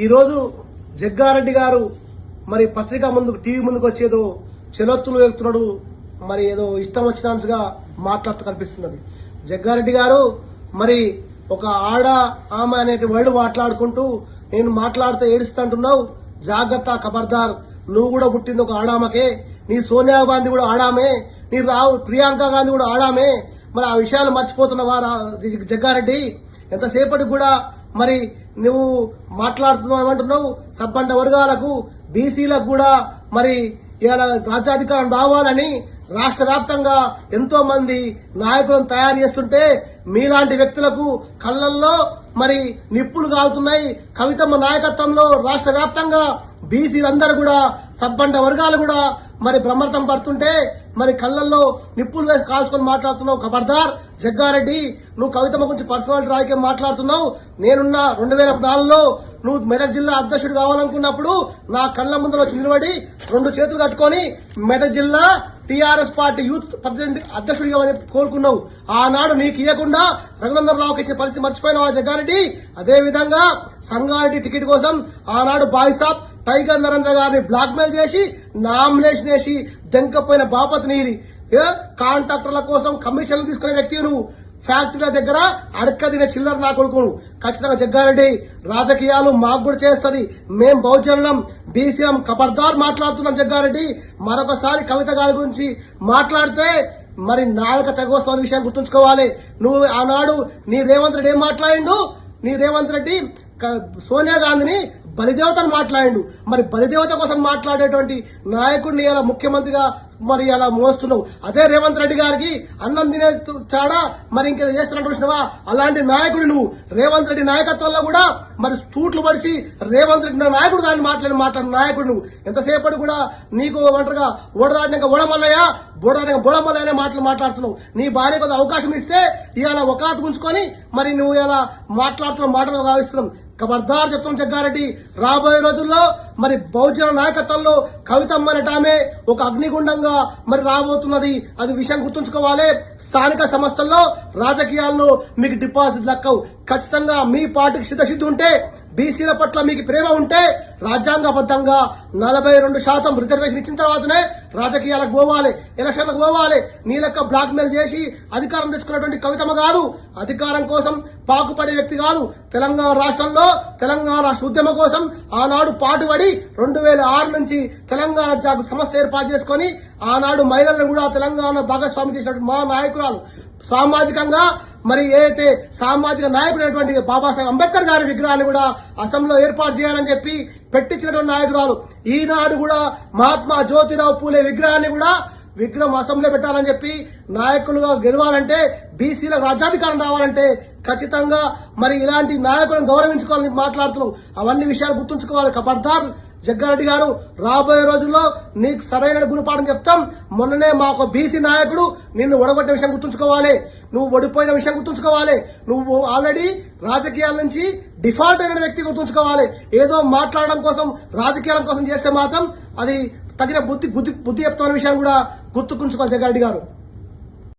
ఈరోజు జగ్గారెడ్డి గారు మరి పత్రిక ముందుకు టీవీ ముందుకు వచ్చేదో చెలొత్తులు వెళ్తున్నాడు, మరి ఏదో ఇష్టం వచ్చినట్టుగా మాట్లాడుతూ కనిపిస్తున్నది. జగ్గారెడ్డి గారు మరి ఒక ఆడ ఆమె అనే వర్డ్ మాట్లాడుకుంటూ నేను మాట్లాడితే ఏడుస్తుంటున్నావు, జాగ్రత్త ఖబర్దార్, నువ్వు కూడా పుట్టింది ఒక ఆడామకే, నీ సోనియా గాంధీ కూడా ఆడామే, నీ ప్రియాంక గాంధీ కూడా ఆడామే. మరి ఆ విషయాలు మర్చిపోతున్నవారా జగ్గారెడ్డి? ఎంతసేపటికి కూడా మరి నువ్వు మాట్లాడుతున్నావు అంటున్నావు. సబ్బండ వర్గాలకు బీసీలకు కూడా మరి ఇవాళ రాజ్యాధికారం రావాలని రాష్ట్ర వ్యాప్తంగా ఎంతో మంది నాయకులను తయారు చేస్తుంటే మీలాంటి వ్యక్తులకు కళ్లల్లో మరి నిప్పులు కాలుతున్నాయి. కవితమ్మ నాయకత్వంలో రాష్ట్ర వ్యాప్తంగా బీసీలందరూ కూడా సబ్బండ వర్గాలు కూడా మరి బ్రహ్మర్థం పడుతుంటే మరి కళ్లల్లో నిప్పులు వేసి కాల్చుకొని మాట్లాడుతున్నావు. ఖబర్దార్ జగ్గారెడ్డి, నువ్వు కవితమ్మ గురించి పర్సనాలిటీ రాజకీయం మాట్లాడుతున్నావు. నేనున్న 2004లో నువ్వు మెదక్ జిల్లా అధ్యక్షుడు కావాలనుకున్నప్పుడు నా కళ్ల ముందర వచ్చి నిలబడి 2 చేతులు కట్టుకొని మెదక్ జిల్లా టీఆర్ఎస్ పార్టీ యూత్ ప్రెసిడెంట్ అధ్యక్షుడిగా కోరుకున్నావు. ఆనాడు నీకు ఇవ్వకుండా రఘునందనరావుకి ఇచ్చిన పరిస్థితి మర్చిపోయినావా జగ్గారెడ్డి? అదేవిధంగా సంగారెడ్డి టికెట్ కోసం ఆనాడు బాయిసాబ్ టైగర్ నరేంద్ర గారిని బ్లాక్ మెయిల్ చేసి నామినేషన్ వేసి దెంకపోయిన బాపత్ నీది. కాంట్రాక్టర్ల కోసం కమిషన్లు తీసుకునే వ్యక్తి నువ్వు. ఫ్యాక్టరీల దగ్గర అడక్కదిన చిల్లర నా కొడుకు. ఖచ్చితంగా జగ్గారెడ్డి, రాజకీయాలు మాకు కూడా చేస్తుంది. మేం బహుజనం బీసీఎం ఖబర్దార్ మాట్లాడుతున్నాం జగ్గారెడ్డి. మరొకసారి కవిత గారి గురించి మాట్లాడితే మరి నాయక తెగోత్సవం విషయాన్ని గుర్తుంచుకోవాలి. నువ్వు ఆనాడు నీ రేవంత్ రెడ్డి ఏం మాట్లాడిండు? నీ రేవంత్ రెడ్డి సోనియా గాంధీని బలిదేవతను మాట్లాడిండు. మరి బలిదేవత కోసం మాట్లాడేటువంటి నాయకుడిని ఇలా ముఖ్యమంత్రిగా మరి అలా మోస్తున్నావు. అదే రేవంత్ రెడ్డి గారికి అన్నం తినే చాడా మరి ఇంకేదో చేస్తున్నట్టు చూసినావా? అలాంటి నాయకుడు నువ్వు. రేవంత్ రెడ్డి నాయకత్వంలో కూడా మరి తూట్లు పడిచి రేవంత్ రెడ్డి నాయకుడు దాన్ని మాట్లాడిన నాయకుడు నువ్వు. ఎంతసేపటి కూడా నీకు ఒంటరిగా ఓడదాటినాక ఓడమల్లయ్య, బోడదాటినాక బోడమల్లయ్య అనే మాటలు మాట్లాడుతున్నావు. నీ భార్య కొద్ది అవకాశం ఇస్తే ఇవాళ ఒకరాత ఉంచుకొని మరి నువ్వు ఇలా మాట్లాడుతున్న మాటలు భావిస్తున్నావు. ఖబర్దార్ చెప్తాం జగ్గారెడ్డి, రాబోయే రోజుల్లో మరి బహుజన నాయకత్వంలో కవితమ్మ అనేటామే ఒక అగ్నిగుండంగా మరి రాబోతున్నది. అది విషయం గుర్తుంచుకోవాలి. స్థానిక సంస్థల్లో రాజకీయాల్లో మీకు డిపాజిట్ లక్కవు. ఖచ్చితంగా మీ పార్టీకి సిద్ధసిద్ధి ఉంటే, బీసీల పట్ల మీకు ప్రేమ ఉంటే రాజ్యాంగబద్దంగా 42% రిజర్వేషన్ ఇచ్చిన తర్వాతనే రాజకీయాలకు పోవాలి, ఎలక్షన్లకు పోవాలి. నీ లెక్క బ్లాక్ మెయిల్ చేసి అధికారం తెచ్చుకున్నటువంటి కవితమ్మ కాదు. అధికారం కోసం పాకుపడే వ్యక్తి కాదు. తెలంగాణ రాష్ట్రంలో తెలంగాణ రాష్ట్ర ఉద్యమం కోసం ఆనాడు పాటుపడి 2006 నుంచి తెలంగాణ సంస్థ ఏర్పాటు చేసుకుని ఆనాడు మహిళలను కూడా తెలంగాణ భాగస్వామి చేసినటువంటి మా నాయకురాలు. సామాజికంగా మరి ఏదైతే సామాజిక నాయకుడైనటువంటి బాబాసాహెబ్ అంబేద్కర్ గారి విగ్రహాన్ని కూడా అసెంబ్లీలో ఏర్పాటు చేయాలని చెప్పి పెట్టించినటువంటి నాయకురాలు. ఈనాడు కూడా మహాత్మా జ్యోతిరావు పూలే విగ్రహాన్ని కూడా విగ్రహం అసెంబ్లీలో పెట్టాలని చెప్పి నాయకులుగా గెలవాలంటే, బీసీల రాజ్యాధికారం రావాలంటే ఖచ్చితంగా మరి ఇలాంటి నాయకులను గౌరవించుకోవాలని మాట్లాడుతున్నావు. అవన్నీ విషయాలు గుర్తుంచుకోవాలి. ఖబర్దార్ జగ్గారెడ్డి గారు, రాబోయే రోజుల్లో నీకు సరైన గుణపాఠం చెప్తాం. మొన్ననే మాకు బీసీ నాయకుడు నిన్ను ఓడగొట్టిన విషయం గుర్తుంచుకోవాలి. నువ్వు ఓడిపోయిన విషయం గుర్తుంచుకోవాలి. నువ్వు ఆల్రెడీ రాజకీయాల నుంచి డిఫాల్ట్ అయిన వ్యక్తి గుర్తుంచుకోవాలి. ఏదో మాట్లాడడం కోసం రాజకీయాల కోసం చేస్తే మాత్రం అది తగిన బుద్ధి చెప్తామనే విషయాన్ని కూడా గుర్తుంచుకోవాలి జగ్గారెడ్డి గారు.